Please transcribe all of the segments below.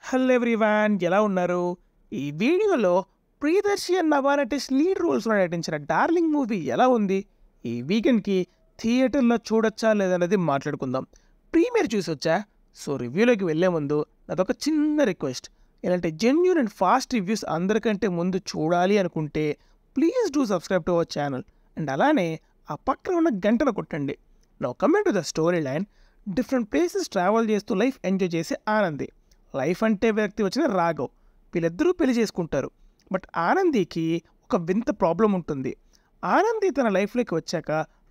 Hello everyone, ఎలా ఉన్నారు? ఈ వీడియోలో ప్రియదర్శి అండ్ నవానటిస్ లీడ్ రోల్స్లో నటించిన డార్లింగ్ మూవీ ఎలా ఉంది, ఈ వీకెండ్కి థియేటర్లో చూడొచ్చా లేదనేది మాట్లాడుకుందాం. ప్రీమియర్ చూసొచ్చా? సో రివ్యూలోకి వెళ్ళే ముందు నాదొక చిన్న రిక్వెస్ట్. ఇలాంటి జెన్యూన్ అండ్ ఫాస్ట్ రివ్యూస్ అందరికంటే ముందు చూడాలి అనుకుంటే please do subscribe to our channel and అలానే ఆ పక్కన ఉన్న గంటను కొట్టండి. Now coming to the story line. Different places travel చేస్తూ లైఫ్ ఎంజాయ్ చేసే ఆనంది, లైఫ్ అంటే వ్యక్తి వచ్చిన రాఘవ్, వీళ్ళిద్దరూ పెళ్లి చేసుకుంటారు. బట్ ఆనందికి ఒక వింత ప్రాబ్లం ఉంటుంది. ఆనంది తన లైఫ్లోకి వచ్చాక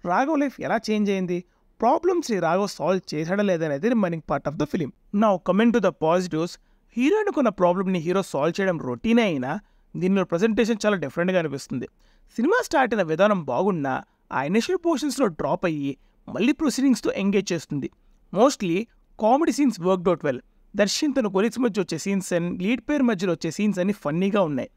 రాఘవ్ లైఫ్ ఎలా చేంజ్ అయింది, ప్రాబ్లమ్స్ని రాఘవ్ సాల్వ్ చేశాడా లేదనేది remaining part of the film. Now coming to the positives. హీరోయిన్కి ఉన్న ప్రాబ్లమ్ని హీరో సాల్వ్ చేయడం రొటీనే అయినా దీనిలో ప్రజెంటేషన్ చాలా డిఫరెంట్గా అనిపిస్తుంది. సినిమా స్టార్ట్ అయిన విధానం బాగున్నా ఆ ఇనిషియల్ పోర్షన్స్లో డ్రాప్ అయ్యి మళ్ళీ ప్రొసీడింగ్స్తో ఎంగేజ్ చేస్తుంది. Mostly comedy scenes worked out well. Darshan తన కొలీగ్స్ మధ్య వచ్చే సీన్స్ అండ్ లీడ్ పేర్ మధ్యలో వచ్చే సీన్స్ అన్ని ఫన్నీగా ఉన్నాయి.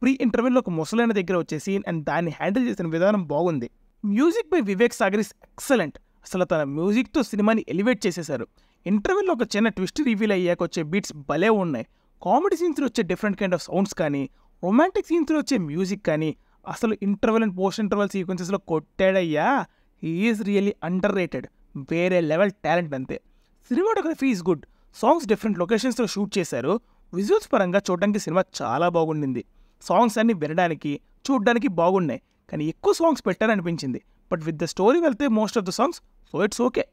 ప్రీ ఇంటర్వెల్లో ఒక ముసలైన దగ్గర వచ్చే సీన్ అండ్ దాన్ని హ్యాండిల్ చేసిన విధానం బాగుంది. Music by Vivek Sagar is excellent. అసలు తన మ్యూజిక్తో సినిమాని ఎలివేట్ చేసేశారు. ఇంటర్వెల్లో ఒక చిన్న ట్విస్ట్ రివీల్ అయ్యాక వచ్చే బీట్స్ భలే ఉన్నాయి. కామెడీ సీన్స్లో వచ్చే డిఫరెంట్ కైండ్ ఆఫ్ సౌండ్స్ కానీ, రొమాంటిక్ సీన్స్లో వచ్చే మ్యూజిక్ కానీ, అసలు ఇంటర్వెల్ అండ్ పోస్ట్ ఇంటర్వెల్ సీక్వెన్సెస్లో కొట్టాడయ్యా. He is really underrated. వేరే లెవెల్ టాలెంట్ అంతే. Cinematography is good. Songs different లొకేషన్స్లో షూట్ చేశారు. విజువల్స్ పరంగా చూడడానికి సినిమా చాలా బాగుండింది. సాంగ్స్ అన్ని వినడానికి చూడడానికి బాగున్నాయి, కానీ ఎక్కువ సాంగ్స్ పెట్టారనిపించింది. బట్ విత్ ద స్టోరీ వెళ్తే most of the songs so it's okay.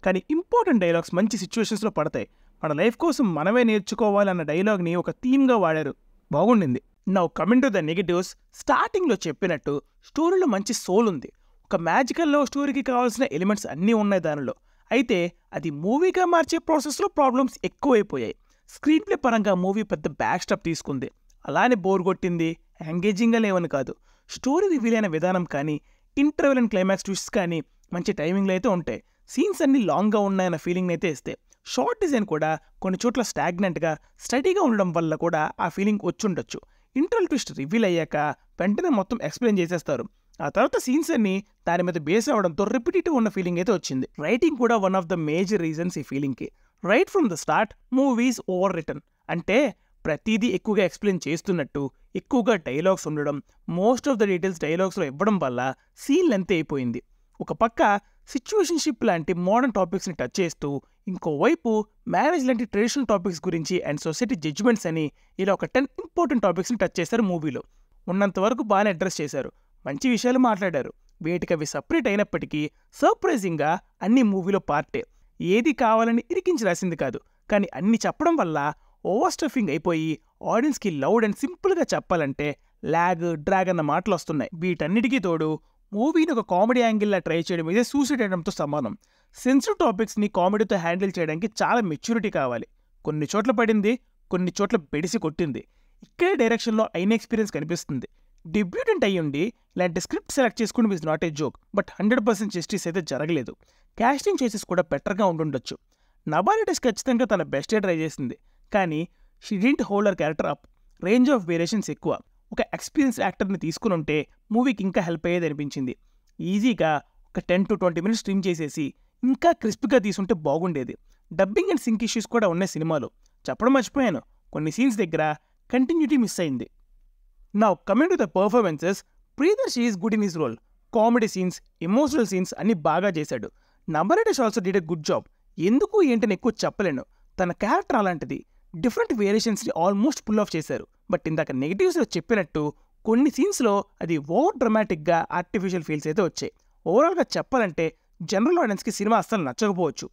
కానీ ఇంపార్టెంట్ డైలాగ్స్ మంచి సిచ్యువేషన్స్లో పడతాయి. మన లైఫ్ కోసం మనమే నేర్చుకోవాలన్న డైలాగ్ని ఒక థీమ్గా వాడారు, బాగుండింది. Now coming to the negatives. స్టార్టింగ్లో చెప్పినట్టు స్టోరీలో మంచి సోల్ ఉంది. ఒక మ్యాజికల్ లవ్ స్టోరీకి కావాల్సిన ఎలిమెంట్స్ అన్నీ ఉన్నాయి దానిలో. అయితే అది మూవీగా మార్చే ప్రాసెస్లో ప్రాబ్లమ్స్ ఎక్కువైపోయాయి. స్క్రీన్ ప్లే పరంగా మూవీ పెద్ద బ్యాక్ స్టెప్ తీసుకుంది. అలానే బోర్ కొట్టింది, ఎంగేజింగ్గా లేవని కాదు. స్టోరీ రివీల్ అయిన విధానం కానీ, ఇంటర్వెల్ అండ్ క్లైమాక్స్ ట్విస్ట్స్ కానీ మంచి టైమింగ్లో అయితే ఉంటాయి. సీన్స్ అన్ని లాంగ్గా ఉన్నాయన్న ఫీలింగ్ అయితే ఇస్తే. షార్ట్ డిజైన్ కూడా కొన్ని చోట్ల స్టాగ్నెంట్గా స్టడీగా ఉండడం వల్ల కూడా ఆ ఫీలింగ్ వచ్చుండొచ్చు. ఇంటర్వెల్ ట్విస్ట్ రివీల్ అయ్యాక వెంటనే మొత్తం ఎక్స్ప్లెయిన్ చేసేస్తారు. ఆ తర్వాత సీన్స్ అన్ని దాని మీద బేస్ అవడంతో రిపిటేటివ్ ఉన్న ఫీలింగ్ అయితే వచ్చింది. రైటింగ్ కూడా one of the major reasons ఈ ఫీలింగ్కి. Right from the start movies over return. అంటే ప్రతిదీ ఎక్కువగా ఎక్స్ప్లెయిన్ చేస్తున్నట్టు, ఎక్కువగా డైలాగ్స్ ఉండడం, మోస్ట్ ఆఫ్ ద డీటెయిల్స్ డైలాగ్స్లో ఇవ్వడం వల్ల సీన్ లెంత్ అయిపోయింది. ఒక పక్క సిచ్యువేషన్షిప్ లాంటి మోడర్న్ టాపిక్స్ని టచ్ చేస్తూ, ఇంకోవైపు మ్యారేజ్ లాంటి ట్రెడిషనల్ టాపిక్స్ గురించి అండ్ సొసైటీ జడ్జ్మెంట్స్ అని ఇలా ఒక 10 ఇంపార్టెంట్ టాపిక్స్ని టచ్ చేశారు మూవీలో. ఉన్నంతవరకు బాగానే అడ్రస్ చేశారు, మంచి విషయాలు మాట్లాడారు. వేటికి అవి సపరేట్ అయినప్పటికీ సర్ప్రైజింగ్గా అన్ని మూవీలో పార్టే. ఏది కావాలని ఇరికించి రాసింది కాదు, కానీ అన్ని చెప్పడం వల్ల ఓవర్ స్టఫింగ్ అయిపోయి ఆడియన్స్కి లౌడ్ అండ్ సింపుల్గా చెప్పాలంటే ల్యాగ్, డ్రాగ్ అన్న మాటలు వస్తున్నాయి. వీటన్నిటికీ తోడు మూవీని ఒక కామెడీ యాంగిల్లా ట్రై చేయడం ఇదే సూసైడ్ చేయడంతో సమానం. సెన్సిటివ్ టాపిక్స్ని కామెడీతో హ్యాండిల్ చేయడానికి చాలా మెచ్యూరిటీ కావాలి. కొన్ని చోట్ల పడింది, కొన్ని చోట్ల బెడిసి కొట్టింది. ఇక్కడే డైరెక్షన్లో అయిన ఎక్స్పీరియన్స్ కనిపిస్తుంది. డెబ్యూటెంట్ అయ్యుండి ఇలాంటి స్క్రిప్ట్ సెలెక్ట్ చేసుకుని is not a joke. But 100% justice అయితే జరగలేదు. క్యాస్టింగ్ చేసేసి కూడా బెటర్గా ఉండుండొచ్చు. నవానటిస్ ఖచ్చితంగా తన బెస్టే ట్రై చేసింది, కానీ she didn't hold her character up. Range of variations ఎక్కువ. ఒక ఎక్స్పీరియన్స్ యాక్టర్ని తీసుకుని ఉంటే మూవీకి ఇంకా హెల్ప్ అయ్యేది అనిపించింది. ఈజీగా ఒక 10 to 20 minutes స్ట్రీమ్ చేసేసి ఇంకా క్రిస్ప్గా తీసుంటే బాగుండేది. డబ్బింగ్ అండ్ సింక్ ఇష్యూస్ కూడా ఉన్నాయి సినిమాలో. చెప్పడం మర్చిపోయాను, కొన్ని సీన్స్ దగ్గర కంటిన్యూటీ మిస్ అయింది. Now coming to the performances. Priyadarshi is good in his role. Comedy scenes, emotional scenes అన్ని బాగా చేశాడు. నవానటిస్ also did a good job. ఎందుకు ఏంటని ఎక్కువ చెప్పలేను, తన క్యారెక్టర్ అలాంటిది. డిఫరెంట్ వేరియేషన్స్ని ఆల్మోస్ట్ పుల్ ఆఫ్ చేశారు. బట్ ఇందాక నెగిటివ్స్లో చెప్పినట్టు కొన్ని సీన్స్లో అది ఓవర్ డ్రమాటిక్గా ఆర్టిఫిషియల్ ఫీల్స్ అయితే వచ్చాయి. ఓవరాల్గా చెప్పాలంటే జనరల్ ఆడియన్స్కి సినిమా అస్సలు నచ్చకపోవచ్చు.